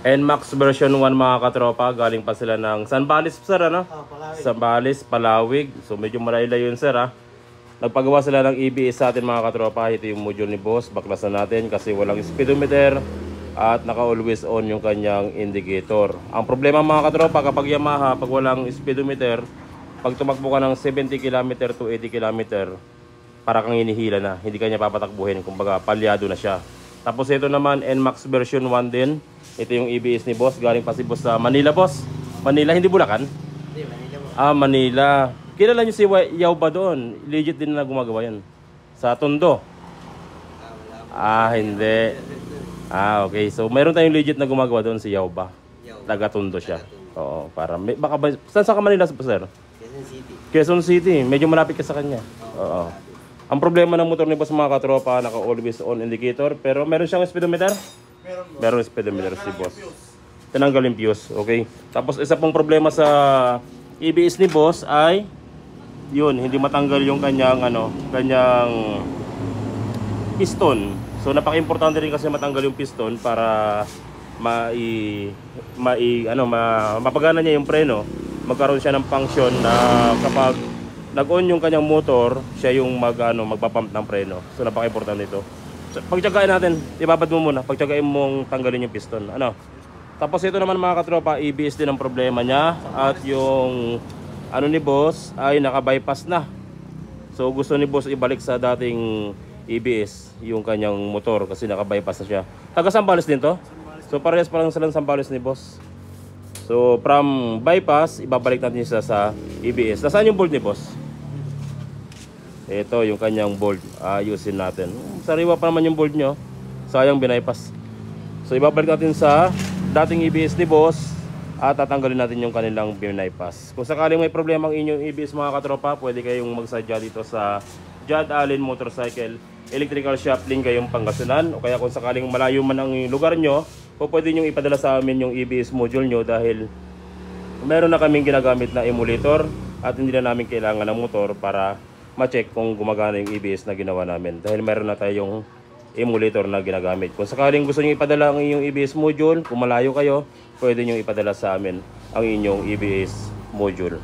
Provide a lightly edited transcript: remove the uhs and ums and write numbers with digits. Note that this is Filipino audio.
NMAX version 1 mga katropa, galing pa sila ng Zambales sir, ano? Palawig. Zambales, Palawig. So medyo malayo yun sir, ha. Nagpagawa sila ng EBS sa atin mga katropa. Ito yung module ni boss, baklasan natin kasi walang speedometer at naka always on yung kanyang indicator. Ang problema mga katropa kapag Yamaha, pag walang speedometer, pag tumakbo ka ng 70 km to 80 km, para kang hinihila na, hindi kanya papatakbuhin, kumbaga palyado na siya. Tapos ito naman NMAX version 1 din. Ito yung EBS ni boss, galing pa si boss sa Manila boss. Manila, hindi Bulacan? Hindi, Manila mo. Ah, Manila. Kilala nyo si Yao ba doon? Legit din na gumagawa yan. Sa Tondo? Ah, hindi. Ah, okay. So, mayroon tayong legit na gumagawa doon si Yao ba? Taga Tondo siya. Oo, para baka ba, saan ka Manila sir? Quezon City. Quezon City. Medyo malapit ka sa kanya. Oo. Ang problema ng motor ni boss mga katropa, naka always on indicator, pero meron siyang speedometer? Meron speedometer si boss. Tinanggal yung fuse, okay? Tapos isa pong problema sa EBS ni boss ay yun, hindi matanggal yung kanyang kanyang piston. So napaka-importante rin kasi matanggal yung piston para mapagana niya yung preno. Magkaroon siya ng function na kapag nag-on yung kanyang motor, siya yung magpapump ng preno. So napaka-importante ito. So, pagtiyagain natin, ibabad mo muna. Pagtiyagain mong tanggalin yung piston. Tapos ito naman mga katropa, EBS din ang problema niya. At yung ni boss ay naka-bypass na. So gusto ni boss ibalik sa dating EBS yung kanyang motor kasi naka-bypass na siya. Taga Zambales din to? So parehas pa lang silang Zambales ni boss. So from bypass, ibabalik natin siya sa EBS. Nasaan yung bolt ni boss? Ito yung kanyang bolt. Ayusin natin. Sariwa pa naman yung bolt nyo. Sayang binaypass. So ibabalik natin sa dating EBS ni boss at tatanggalin natin yung kanilang binaypass. Kung sakaling may problema ang inyong EBS mga katropa, pwede kayong magsadya dito sa Jad Allen Motorcycle Electrical Shop link kayong Pangasinan. O kaya kung sakaling malayo man ang lugar nyo, pwede nyo ipadala sa amin yung EBS module nyo dahil meron na kaming ginagamit na emulator at hindi na namin kailangan ng motor para ma-check kung gumagana yung EBS na ginawa namin dahil meron na tayong emulator na ginagamit. Kung sakaling gusto nyo ipadala ang inyong EBS module, kung malayo kayo, pwede nyo ipadala sa amin ang inyong EBS module.